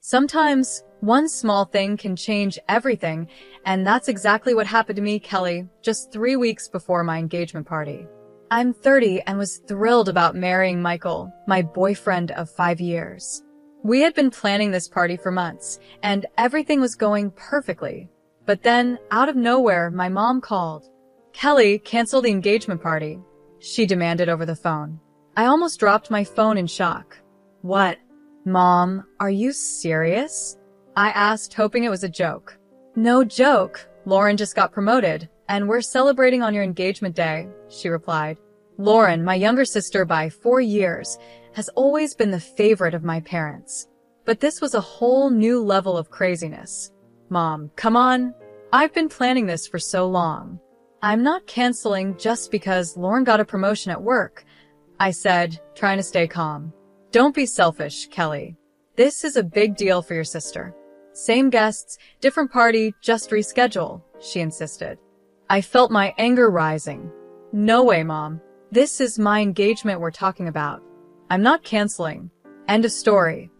Sometimes one small thing can change everything, and that's exactly what happened to me, Kelly, just 3 weeks before my engagement party. I'm 30 and was thrilled about marrying Michael, my boyfriend of 5 years. We had been planning this party for months, and everything was going perfectly. But then, out of nowhere, my mom called. "Kelly, cancel the engagement party," she demanded over the phone. I almost dropped my phone in shock. "What? Mom, are you serious?" I asked, hoping it was a joke. "No joke. Lauren just got promoted, and we're celebrating on your engagement day," she replied. Lauren, my younger sister by 4 years, has always been the favorite of my parents. But this was a whole new level of craziness. "Mom, come on. I've been planning this for so long. I'm not canceling just because Lauren got a promotion at work," I said, trying to stay calm. "Don't be selfish, Kelly. This is a big deal for your sister. Same guests, different party, just reschedule," she insisted. I felt my anger rising. "No way, Mom. This is my engagement we're talking about. I'm not canceling. End of story,"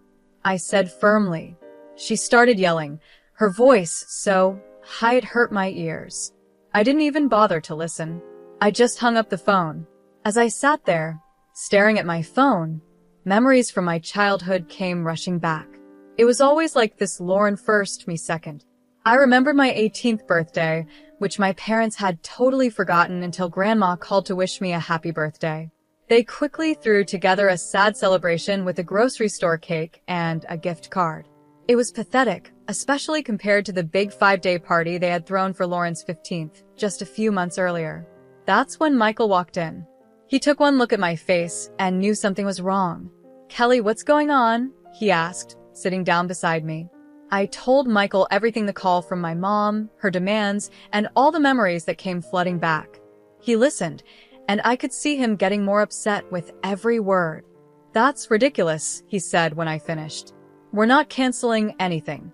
I said firmly. She started yelling, her voice so high it hurt my ears. I didn't even bother to listen. I just hung up the phone. As I sat there, staring at my phone, memories from my childhood came rushing back. It was always like this: Lauren first, me second. I remembered my 18th birthday, which my parents had totally forgotten until Grandma called to wish me a happy birthday. They quickly threw together a sad celebration with a grocery store cake and a gift card. It was pathetic, especially compared to the big 5-day party they had thrown for Lauren's 15th, just a few months earlier. That's when Michael walked in. He took one look at my face and knew something was wrong. "Kelly, what's going on?" he asked, sitting down beside me. I told Michael everything: the call from my mom, her demands, and all the memories that came flooding back. He listened, and I could see him getting more upset with every word. "That's ridiculous," he said when I finished. "We're not canceling anything."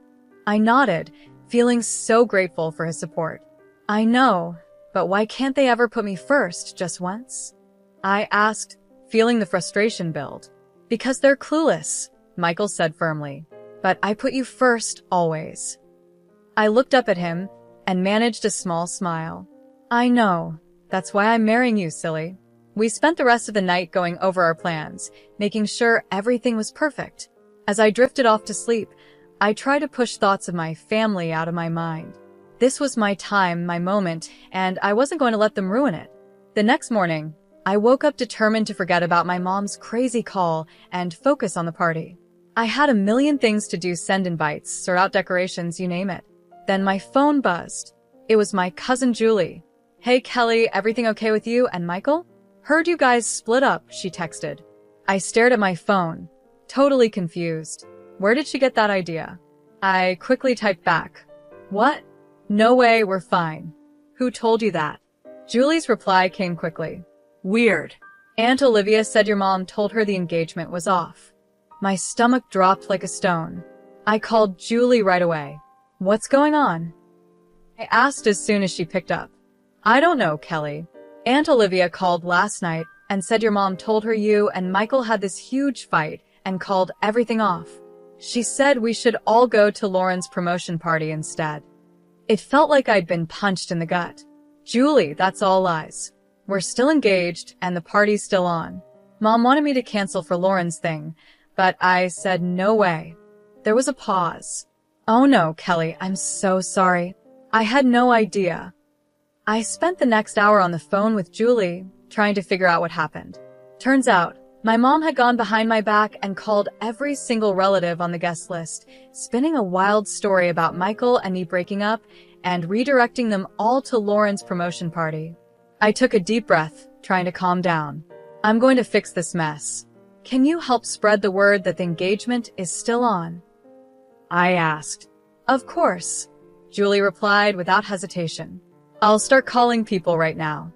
I nodded, feeling so grateful for his support. "I know, but why can't they ever put me first just once?" I asked, feeling the frustration build. "Because they're clueless," Michael said firmly. "But I put you first, always." I looked up at him and managed a small smile. "I know. That's why I'm marrying you, silly." We spent the rest of the night going over our plans, making sure everything was perfect. As I drifted off to sleep, I tried to push thoughts of my family out of my mind. This was my time, my moment, and I wasn't going to let them ruin it. The next morning, I woke up determined to forget about my mom's crazy call and focus on the party. I had a million things to do: send invites, sort out decorations, you name it. Then my phone buzzed. It was my cousin Julie. "Hey Kelly, everything okay with you and Michael? Heard you guys split up," she texted. I stared at my phone, totally confused. Where did she get that idea? I quickly typed back, "What? No way, we're fine." "Who told you that?" Julie's reply came quickly. "Weird. Aunt Olivia said your mom told her the engagement was off." My stomach dropped like a stone. I called Julie right away. "What's going on?" I asked as soon as she picked up. "I don't know, Kelly. Aunt Olivia called last night and said your mom told her you and Michael had this huge fight and called everything off. She said we should all go to Lauren's promotion party instead." It felt like I'd been punched in the gut. "Julie, that's all lies. We're still engaged and the party's still on. Mom wanted me to cancel for Lauren's thing, but I said no way." There was a pause. "Oh no, Kelly, I'm so sorry. I had no idea." I spent the next hour on the phone with Julie, trying to figure out what happened. Turns out, my mom had gone behind my back and called every single relative on the guest list, spinning a wild story about Michael and me breaking up and redirecting them all to Lauren's promotion party. I took a deep breath, trying to calm down. "I'm going to fix this mess. Can you help spread the word that the engagement is still on?" I asked. "Of course," Julie replied without hesitation. "I'll start calling people right now."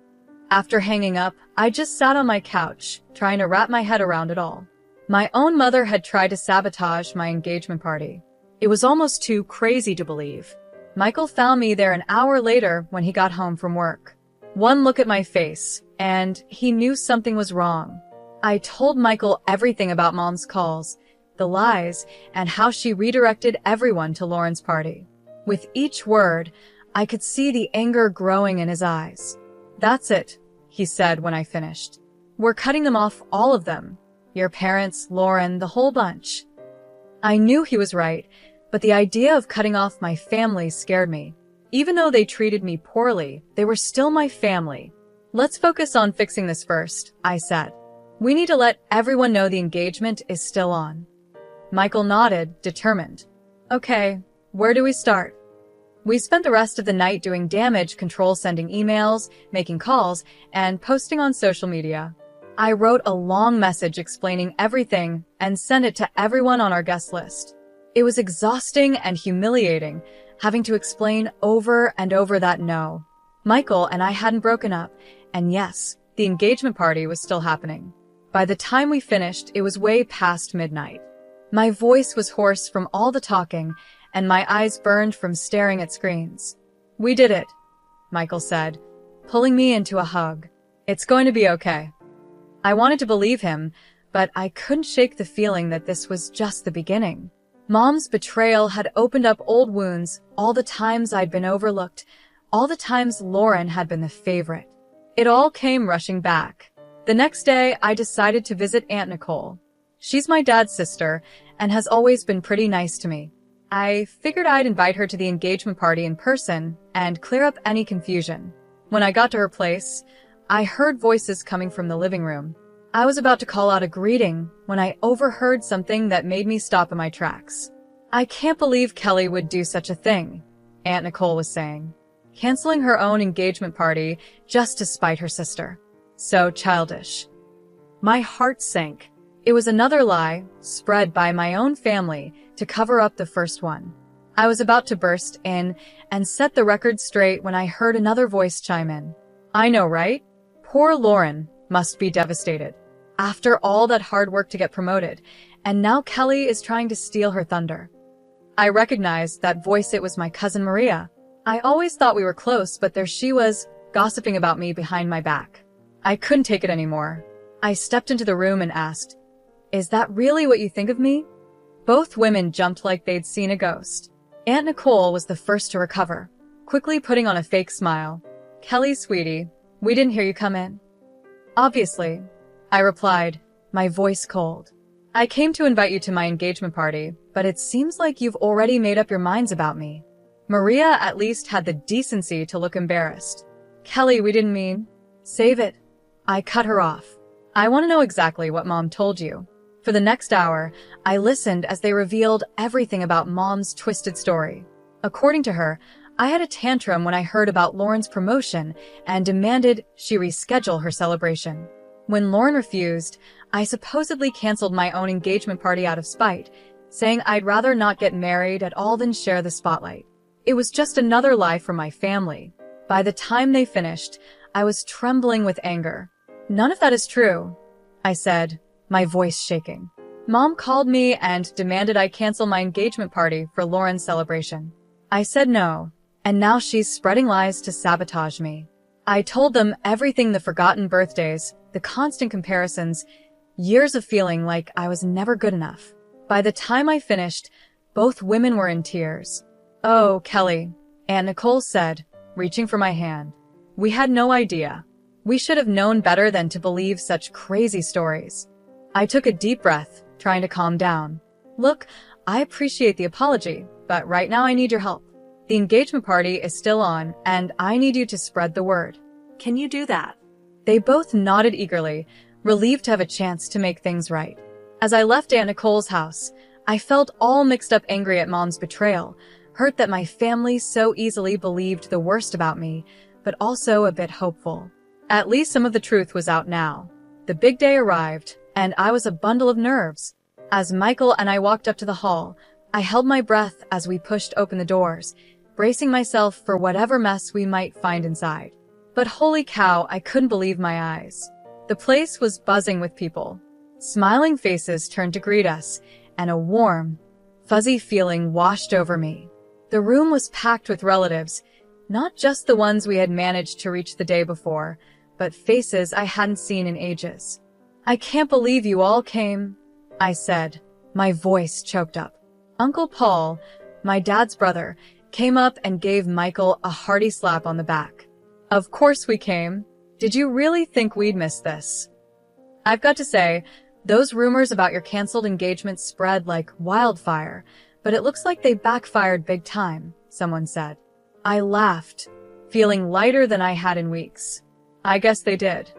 After hanging up, I just sat on my couch, trying to wrap my head around it all. My own mother had tried to sabotage my engagement party. It was almost too crazy to believe. Michael found me there an hour later when he got home from work. One look at my face, and he knew something was wrong. I told Michael everything about Mom's calls, the lies, and how she redirected everyone to Lauren's party. With each word, I could see the anger growing in his eyes. "That's it," he said when I finished. "We're cutting them off, all of them. Your parents, Lauren, the whole bunch." I knew he was right, but the idea of cutting off my family scared me. Even though they treated me poorly, they were still my family. "Let's focus on fixing this first," I said. "We need to let everyone know the engagement is still on." Michael nodded, determined. "Okay, where do we start?" We spent the rest of the night doing damage control, sending emails, making calls, and posting on social media. I wrote a long message explaining everything and sent it to everyone on our guest list. It was exhausting and humiliating, having to explain over and over that no, Michael and I hadn't broken up, and yes, the engagement party was still happening. By the time we finished, it was way past midnight. My voice was hoarse from all the talking, and my eyes burned from staring at screens. "We did it," Michael said, pulling me into a hug. "It's going to be okay." I wanted to believe him, but I couldn't shake the feeling that this was just the beginning. Mom's betrayal had opened up old wounds, all the times I'd been overlooked, all the times Lauren had been the favorite. It all came rushing back. The next day, I decided to visit Aunt Nicole. She's my dad's sister and has always been pretty nice to me. I figured I'd invite her to the engagement party in person and clear up any confusion. When I got to her place, I heard voices coming from the living room. I was about to call out a greeting when I overheard something that made me stop in my tracks. "I can't believe Kelly would do such a thing," Aunt Nicole was saying. "Canceling her own engagement party just to spite her sister. So childish." My heart sank. It was another lie, spread by my own family to cover up the first one. I was about to burst in and set the record straight when I heard another voice chime in. "I know, right? Poor Lauren must be devastated. After all that hard work to get promoted, and now Kelly is trying to steal her thunder." I recognized that voice. It was my cousin Maria. I always thought we were close, but there she was, gossiping about me behind my back. I couldn't take it anymore. I stepped into the room and asked, "Is that really what you think of me?" Both women jumped like they'd seen a ghost. Aunt Nicole was the first to recover, quickly putting on a fake smile. "Kelly, sweetie, we didn't hear you come in." "Obviously," I replied, my voice cold. "I came to invite you to my engagement party, but it seems like you've already made up your minds about me." Maria at least had the decency to look embarrassed. "Kelly, we didn't mean..." "Save it." I cut her off. "I want to know exactly what Mom told you." For the next hour, I listened as they revealed everything about Mom's twisted story. According to her, I had a tantrum when I heard about Lauren's promotion and demanded she reschedule her celebration. When Lauren refused, I supposedly canceled my own engagement party out of spite, saying I'd rather not get married at all than share the spotlight. It was just another lie from my family. By the time they finished, I was trembling with anger. "None of that is true," I said, my voice shaking. "Mom called me and demanded I cancel my engagement party for Lauren's celebration. I said no, and now she's spreading lies to sabotage me." I told them everything: the forgotten birthdays, the constant comparisons, years of feeling like I was never good enough. By the time I finished, both women were in tears. "Oh, Kelly," Aunt Nicole said, reaching for my hand. "We had no idea. We should have known better than to believe such crazy stories." I took a deep breath, trying to calm down. "Look, I appreciate the apology, but right now I need your help. The engagement party is still on, and I need you to spread the word. Can you do that?" They both nodded eagerly, relieved to have a chance to make things right. As I left Aunt Nicole's house, I felt all mixed up, angry at Mom's betrayal, hurt that my family so easily believed the worst about me, but also a bit hopeful. At least some of the truth was out now. The big day arrived, and I was a bundle of nerves. As Michael and I walked up to the hall, I held my breath as we pushed open the doors, bracing myself for whatever mess we might find inside. But holy cow, I couldn't believe my eyes. The place was buzzing with people. Smiling faces turned to greet us, and a warm, fuzzy feeling washed over me. The room was packed with relatives, not just the ones we had managed to reach the day before, but faces I hadn't seen in ages. "I can't believe you all came," I said, My voice choked up. Uncle Paul, my dad's brother, came up and gave Michael a hearty slap on the back. Of course we came. Did you really think we'd miss this? I've got to say, those rumors about your canceled engagement spread like wildfire, but it looks like they backfired big time, someone said. I laughed, feeling lighter than I had in weeks. I guess they did.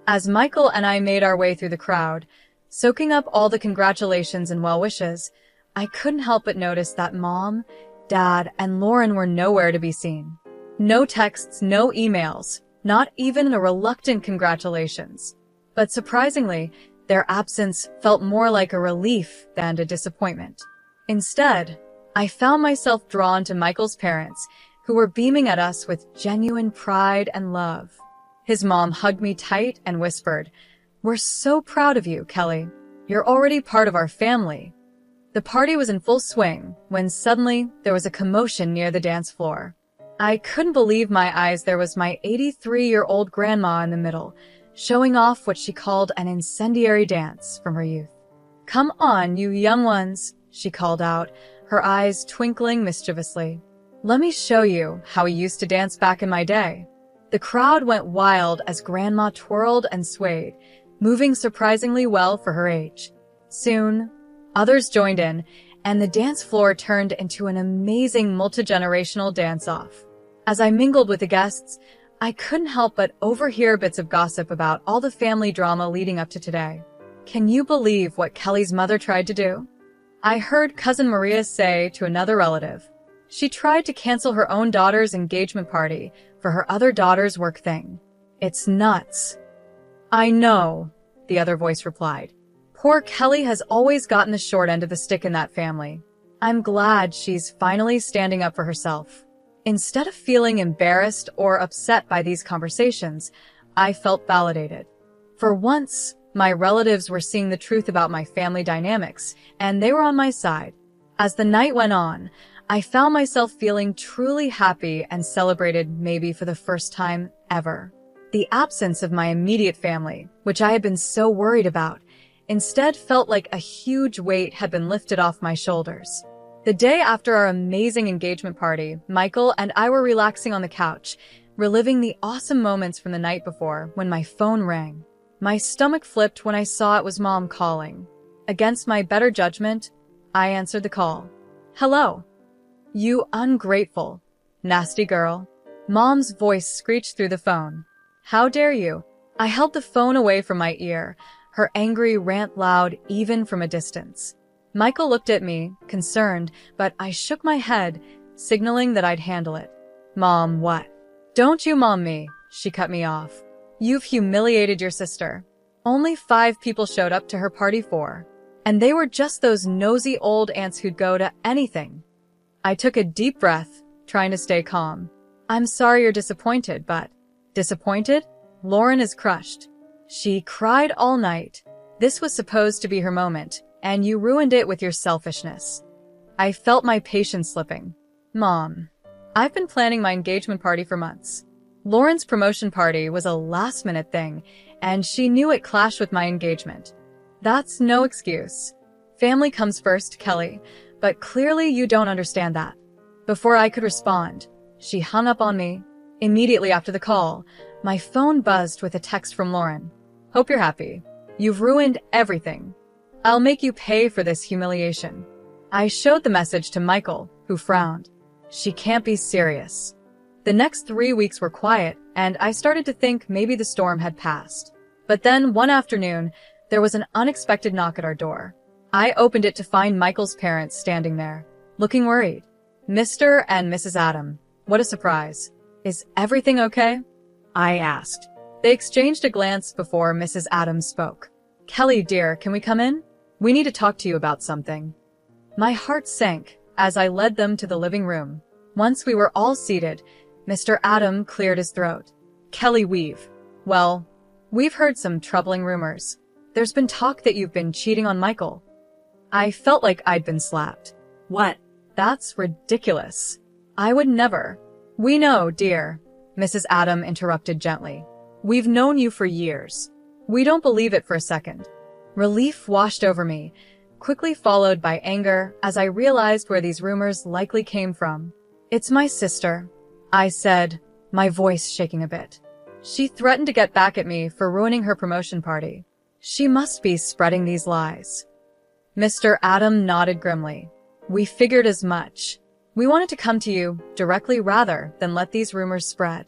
As Michael and I made our way through the crowd, soaking up all the congratulations and well wishes, I couldn't help but notice that Mom, Dad, and Lauren were nowhere to be seen. No texts, no emails, not even a reluctant congratulations. But surprisingly, their absence felt more like a relief than a disappointment. Instead, I found myself drawn to Michael's parents, who were beaming at us with genuine pride and love. His mom hugged me tight and whispered, "We're so proud of you, Kelly. You're already part of our family." The party was in full swing when suddenly there was a commotion near the dance floor. I couldn't believe my eyes. There was my 83-year-old grandma in the middle, showing off what she called an incendiary dance from her youth. "Come on, you young ones," she called out, her eyes twinkling mischievously. "Let me show you how we used to dance back in my day." The crowd went wild as Grandma twirled and swayed, moving surprisingly well for her age. Soon, others joined in, and the dance floor turned into an amazing multi-generational dance-off. As I mingled with the guests, I couldn't help but overhear bits of gossip about all the family drama leading up to today. Can you believe what Kelly's mother tried to do? I heard Cousin Maria say to another relative, she tried to cancel her own daughter's engagement party for her other daughter's work thing. It's nuts. I know, the other voice replied. Poor Kelly has always gotten the short end of the stick in that family. I'm glad she's finally standing up for herself. Instead of feeling embarrassed or upset by these conversations, I felt validated. For once, my relatives were seeing the truth about my family dynamics, and they were on my side. As the night went on, I found myself feeling truly happy and celebrated maybe for the first time ever. The absence of my immediate family, which I had been so worried about, instead felt like a huge weight had been lifted off my shoulders. The day after our amazing engagement party, Michael and I were relaxing on the couch, reliving the awesome moments from the night before when my phone rang. My stomach flipped when I saw it was Mom calling. Against my better judgment, I answered the call. Hello. You ungrateful, nasty girl. Mom's voice screeched through the phone. How dare you? I held the phone away from my ear, her angry rant loud even from a distance. Michael looked at me, concerned, but I shook my head, signaling that I'd handle it. Mom, what? Don't you mom me, she cut me off. You've humiliated your sister. Only 5 people showed up to her party for, and they were just those nosy old aunts who'd go to anything. I took a deep breath, trying to stay calm. I'm sorry you're disappointed, but... Disappointed? Lauren is crushed. She cried all night. This was supposed to be her moment, and you ruined it with your selfishness. I felt my patience slipping. Mom, I've been planning my engagement party for months. Lauren's promotion party was a last-minute thing, and she knew it clashed with my engagement. That's no excuse. Family comes first, Kelly, but clearly you don't understand that. Before I could respond, she hung up on me. Immediately after the call, my phone buzzed with a text from Lauren. Hope you're happy. You've ruined everything. I'll make you pay for this humiliation. I showed the message to Michael, who frowned. She can't be serious. The next 3 weeks were quiet, and I started to think maybe the storm had passed. But then, one afternoon, there was an unexpected knock at our door. I opened it to find Michael's parents standing there, looking worried. Mr. and Mrs. Adam. What a surprise. Is everything okay? I asked. They exchanged a glance before Mrs. Adams spoke. Kelly, dear, can we come in? We need to talk to you about something. My heart sank as I led them to the living room. Once we were all seated, Mr. Adam cleared his throat. Kelly, we've heard some troubling rumors. There's been talk that you've been cheating on Michael. I felt like I'd been slapped. What? That's ridiculous. I would never. We know, dear, Mrs. Adam interrupted gently. We've known you for years. We don't believe it for a second. Relief washed over me. quickly followed by anger as I realized where these rumors likely came from. "It's my sister," I said, my voice shaking a bit. "She threatened to get back at me for ruining her promotion party. She must be spreading these lies." Mr. Adam nodded grimly. "We figured as much. We wanted to come to you directly rather than let these rumors spread."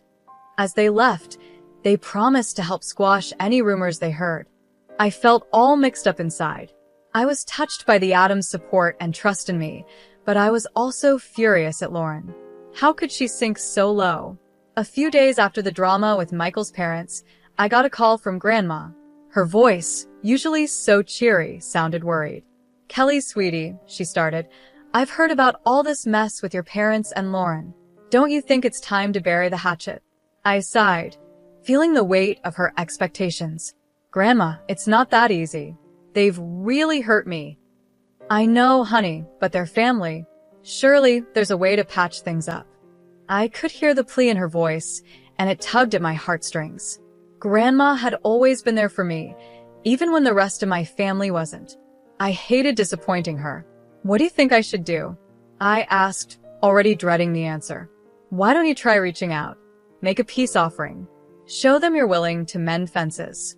As they left, they promised to help squash any rumors they heard. I felt all mixed up inside. I was touched by the Adams' support and trust in me, but I was also furious at Lauren. How could she sink so low? A few days after the drama with Michael's parents, I got a call from Grandma. Her voice, usually so cheery, sounded worried. "Kelly, sweetie," she started, "I've heard about all this mess with your parents and Lauren. Don't you think it's time to bury the hatchet?" I sighed, feeling the weight of her expectations. "Grandma, it's not that easy. They've really hurt me." "I know, honey, but they're family. Surely there's a way to patch things up." I could hear the plea in her voice, and it tugged at my heartstrings. Grandma had always been there for me, even when the rest of my family wasn't. I hated disappointing her. "What do you think I should do?" I asked, already dreading the answer. "Why don't you try reaching out? Make a peace offering. Show them you're willing to mend fences."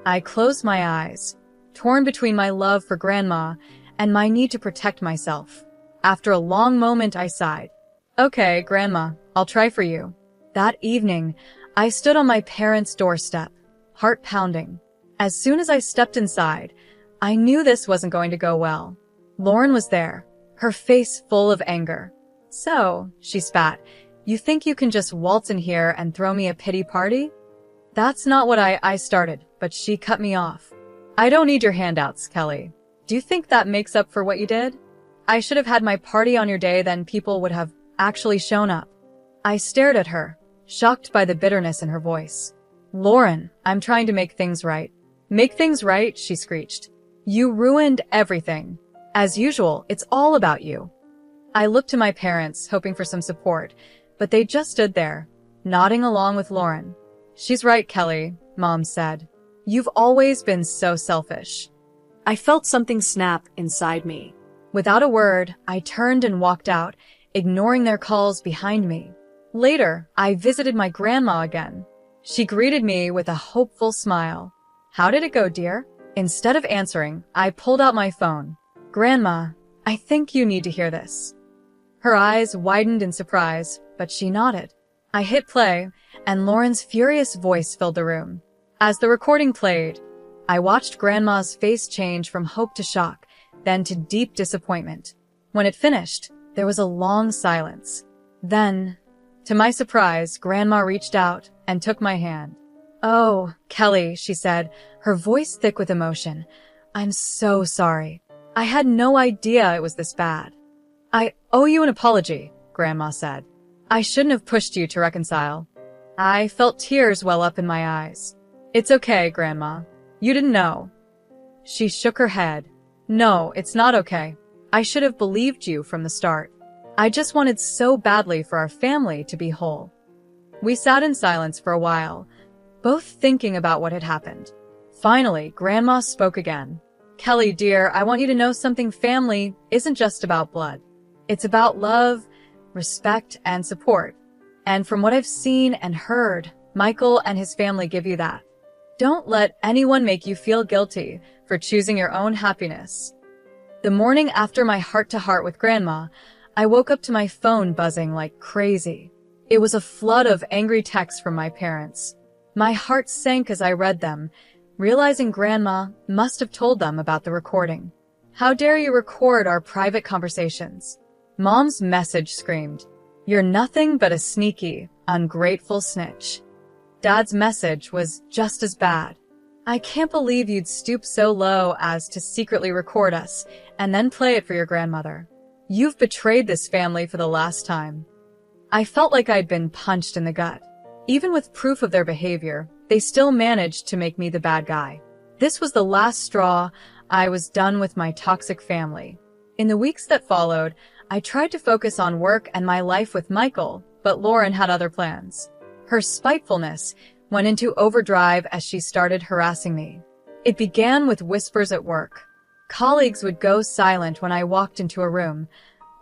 I closed my eyes, torn between my love for Grandma and my need to protect myself. After a long moment, I sighed. "Okay, Grandma, I'll try for you." That evening, I stood on my parents' doorstep, heart pounding. As soon as I stepped inside, I knew this wasn't going to go well. Lauren was there, her face full of anger. "So," she spat, "you think you can just waltz in here and throw me a pity party?" That's not what I started, but she cut me off. "I don't need your handouts, Kelly. Do you think that makes up for what you did? I should have had my party on your day, then people would have actually shown up." I stared at her, shocked by the bitterness in her voice. "Lauren, I'm trying to make things right." "Make things right?" she screeched. "You ruined everything. As usual, it's all about you." I looked to my parents, hoping for some support, but they just stood there, nodding along with Lauren. "She's right, Kelly," Mom said. "You've always been so selfish." I felt something snap inside me. Without a word, I turned and walked out, ignoring their calls behind me. Later, I visited my grandma again. She greeted me with a hopeful smile. "How did it go, dear?" Instead of answering, I pulled out my phone. "Grandma, I think you need to hear this." Her eyes widened in surprise, but she nodded. I hit play, and Lauren's furious voice filled the room. As the recording played, I watched Grandma's face change from hope to shock, then to deep disappointment. When it finished, there was a long silence. Then, to my surprise, Grandma reached out and took my hand. "Oh, Kelly," she said, her voice thick with emotion. "I'm so sorry. I had no idea it was this bad." "I owe you an apology," Grandma said. "I shouldn't have pushed you to reconcile." I felt tears well up in my eyes. "It's okay, Grandma. You didn't know." She shook her head. "No, it's not okay. I should have believed you from the start. I just wanted so badly for our family to be whole." We sat in silence for a while, both thinking about what had happened. Finally, Grandma spoke again. "Kelly, dear, I want you to know something. Family isn't just about blood. It's about love, respect, and support. And from what I've seen and heard, Michael and his family give you that. Don't let anyone make you feel guilty for choosing your own happiness." The morning after my heart-to-heart with Grandma, I woke up to my phone buzzing like crazy. It was a flood of angry texts from my parents. My heart sank as I read them, realizing Grandma must have told them about the recording. "How dare you record our private conversations?" Mom's message screamed, "You're nothing but a sneaky, ungrateful snitch." Dad's message was just as bad. "I can't believe you'd stoop so low as to secretly record us and then play it for your grandmother. You've betrayed this family for the last time." I felt like I'd been punched in the gut. Even with proof of their behavior, they still managed to make me the bad guy. This was the last straw. I was done with my toxic family. In the weeks that followed, I tried to focus on work and my life with Michael, but Lauren had other plans. Her spitefulness went into overdrive as she started harassing me. It began with whispers at work. Colleagues would go silent when I walked into a room,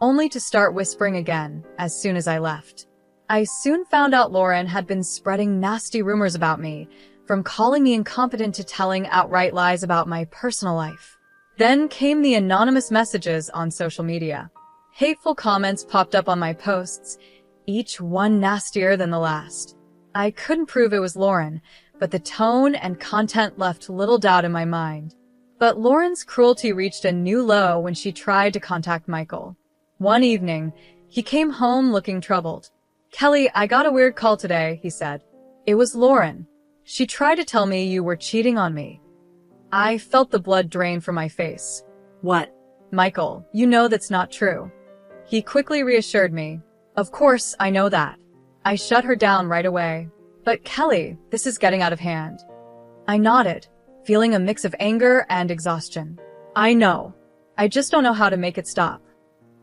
only to start whispering again as soon as I left. I soon found out Lauren had been spreading nasty rumors about me, from calling me incompetent to telling outright lies about my personal life. Then came the anonymous messages on social media. Hateful comments popped up on my posts, each one nastier than the last. I couldn't prove it was Lauren, but the tone and content left little doubt in my mind. But Lauren's cruelty reached a new low when she tried to contact Michael. One evening, he came home looking troubled. "Kelly, I got a weird call today," he said. "It was Lauren. She tried to tell me you were cheating on me." I felt the blood drain from my face. What? "Michael, you know that's not true." He quickly reassured me. "Of course, I know that." I shut her down right away. "But Kelly, this is getting out of hand." I nodded, feeling a mix of anger and exhaustion. "I know. I just don't know how to make it stop."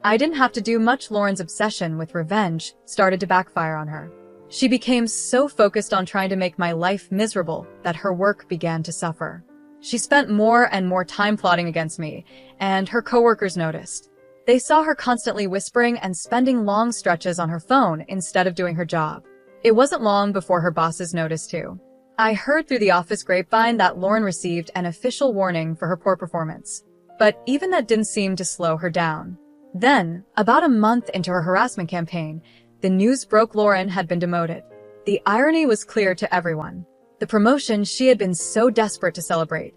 I didn't have to do much. Lauren's obsession with revenge started to backfire on her. She became so focused on trying to make my life miserable that her work began to suffer. She spent more and more time plotting against me, and her coworkers noticed. They saw her constantly whispering and spending long stretches on her phone instead of doing her job. It wasn't long before her bosses noticed too. I heard through the office grapevine that Lauren received an official warning for her poor performance. But even that didn't seem to slow her down. Then, about a month into her harassment campaign, the news broke Lauren had been demoted. The irony was clear to everyone. The promotion she had been so desperate to celebrate,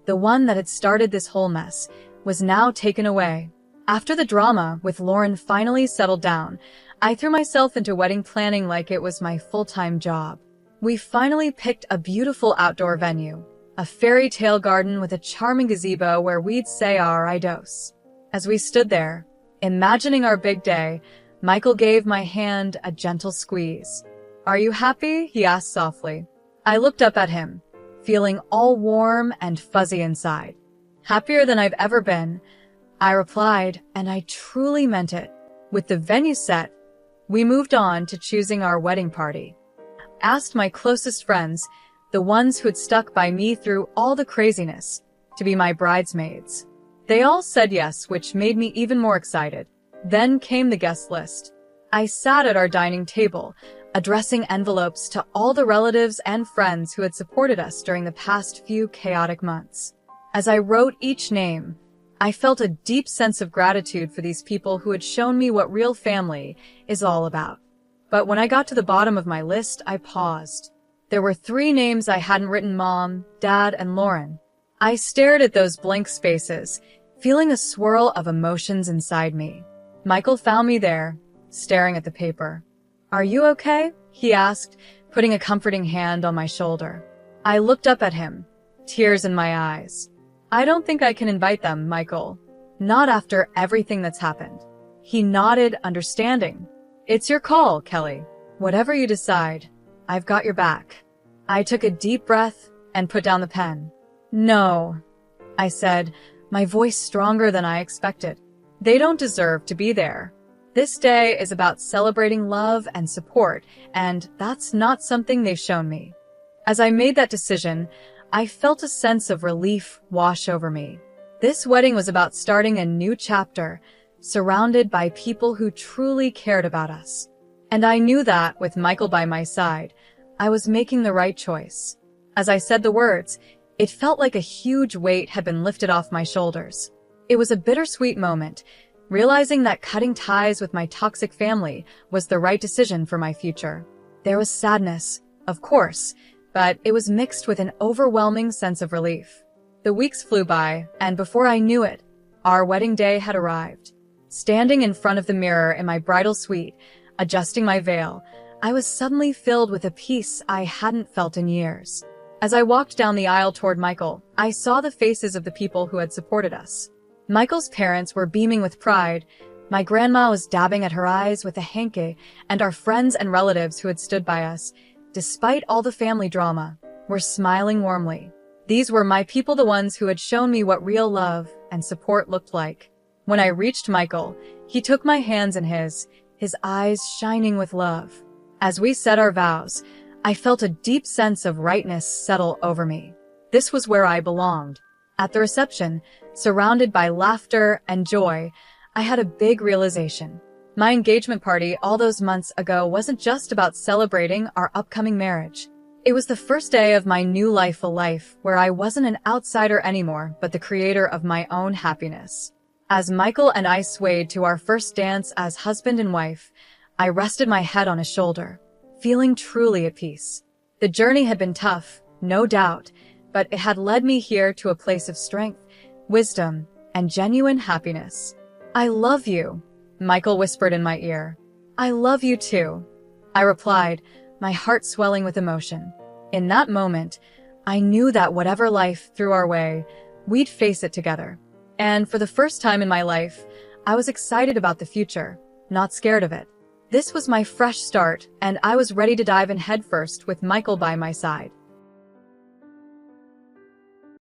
the one that had started this whole mess, was now taken away. After the drama with Lauren finally settled down, I threw myself into wedding planning like it was my full-time job. We finally picked a beautiful outdoor venue, a fairy tale garden with a charming gazebo where we'd say our I dos. As we stood there, imagining our big day, Michael gave my hand a gentle squeeze. "Are you happy?" he asked softly. I looked up at him, feeling all warm and fuzzy inside. "Happier than I've ever been," I replied, and I truly meant it. With the venue set, we moved on to choosing our wedding party. Asked my closest friends, the ones who had stuck by me through all the craziness, to be my bridesmaids. They all said yes, which made me even more excited. Then came the guest list. I sat at our dining table, addressing envelopes to all the relatives and friends who had supported us during the past few chaotic months. As I wrote each name, I felt a deep sense of gratitude for these people who had shown me what real family is all about. But when I got to the bottom of my list, I paused. There were 3 names I hadn't written: Mom, Dad, and Lauren. I stared at those blank spaces, feeling a swirl of emotions inside me. Michael found me there, staring at the paper. "Are you okay?" he asked, putting a comforting hand on my shoulder. I looked up at him, tears in my eyes. "I don't think I can invite them, Michael. Not after everything that's happened." He nodded, understanding. "It's your call, Kelly. Whatever you decide, I've got your back." I took a deep breath and put down the pen. "No," I said, my voice stronger than I expected. "They don't deserve to be there. This day is about celebrating love and support, and that's not something they've shown me." As I made that decision, I felt a sense of relief wash over me. This wedding was about starting a new chapter, surrounded by people who truly cared about us. And I knew that, with Michael by my side, I was making the right choice. As I said the words, it felt like a huge weight had been lifted off my shoulders. It was a bittersweet moment, realizing that cutting ties with my toxic family was the right decision for my future. There was sadness, of course, but it was mixed with an overwhelming sense of relief. The weeks flew by, and before I knew it, our wedding day had arrived. Standing in front of the mirror in my bridal suite, adjusting my veil, I was suddenly filled with a peace I hadn't felt in years. As I walked down the aisle toward Michael, I saw the faces of the people who had supported us. Michael's parents were beaming with pride, my grandma was dabbing at her eyes with a hanky, and our friends and relatives who had stood by us, despite all the family drama, were smiling warmly. These were my people, the ones who had shown me what real love and support looked like. When I reached Michael, he took my hands in his eyes shining with love. As we said our vows, I felt a deep sense of rightness settle over me. This was where I belonged, At the reception, surrounded by laughter and joy, I had a big realization. My engagement party all those months ago wasn't just about celebrating our upcoming marriage. It was the first day of my new life, a life where I wasn't an outsider anymore, but the creator of my own happiness. As Michael and I swayed to our first dance as husband and wife, I rested my head on his shoulder, feeling truly at peace. The journey had been tough, no doubt, but it had led me here to a place of strength, wisdom, and genuine happiness. "I love you," Michael whispered in my ear. "I love you too," I replied, my heart swelling with emotion. In that moment, I knew that whatever life threw our way, we'd face it together. And for the first time in my life, I was excited about the future, not scared of it. This was my fresh start, and I was ready to dive in headfirst with Michael by my side.